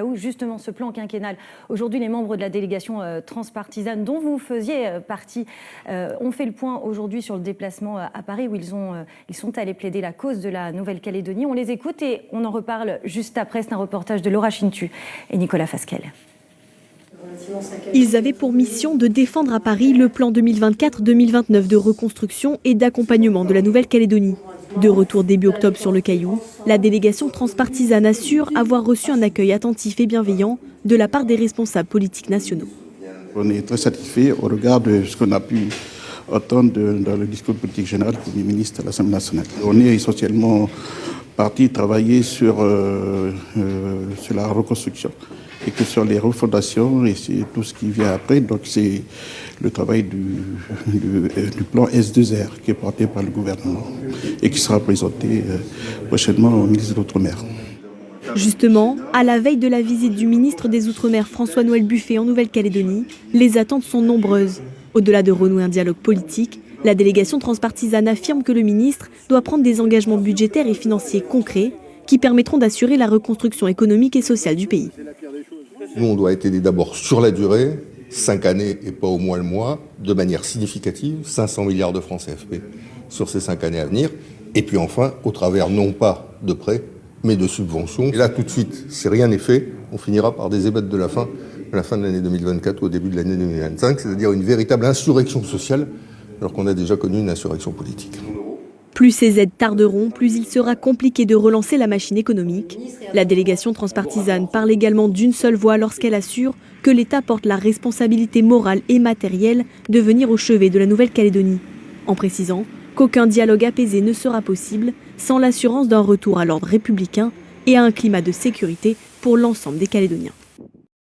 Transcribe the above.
Où justement ce plan quinquennal. Aujourd'hui, les membres de la délégation transpartisane dont vous faisiez partie ont fait le point aujourd'hui sur le déplacement à Paris où ils sont allés plaider la cause de la Nouvelle-Calédonie. On les écoute et on en reparle juste après. C'est un reportage de Laura Chintu et Nicolas Fasquelle. Ils avaient pour mission de défendre à Paris le plan 2024-2029 de reconstruction et d'accompagnement de la Nouvelle-Calédonie. De retour début octobre sur le Caillou, la délégation transpartisane assure avoir reçu un accueil attentif et bienveillant de la part des responsables politiques nationaux. On est très satisfait au regard de ce qu'on a pu entendre dans le discours politique général du Premier ministre à l'Assemblée nationale. On est essentiellement parti travailler sur la reconstruction et que sur les refondations et c'est tout ce qui vient après. Donc c'est le travail du plan S2R qui est porté par le gouvernement et qui sera présenté prochainement au ministre de l'Outre-mer. Justement, à la veille de la visite du ministre des Outre-mer François-Noël Buffet en Nouvelle-Calédonie, les attentes sont nombreuses. Au-delà de renouer un dialogue politique, la délégation transpartisane affirme que le ministre doit prendre des engagements budgétaires et financiers concrets qui permettront d'assurer la reconstruction économique et sociale du pays. Nous, on doit être aidés d'abord sur la durée, 5 années et pas au moins le mois, de manière significative, 500 milliards de francs CFP sur ces 5 années à venir. Et puis enfin, au travers non pas de prêts, mais de subventions. Et là, tout de suite, si rien n'est fait, on finira par des émeutes de la faim à la fin de l'année 2024 ou au début de l'année 2025, c'est-à-dire une véritable insurrection sociale, alors qu'on a déjà connu une insurrection politique. Plus ces aides tarderont, plus il sera compliqué de relancer la machine économique. La délégation transpartisane parle également d'une seule voix lorsqu'elle assure que l'État porte la responsabilité morale et matérielle de venir au chevet de la Nouvelle-Calédonie, en précisant qu'aucun dialogue apaisé ne sera possible sans l'assurance d'un retour à l'ordre républicain et à un climat de sécurité pour l'ensemble des Calédoniens.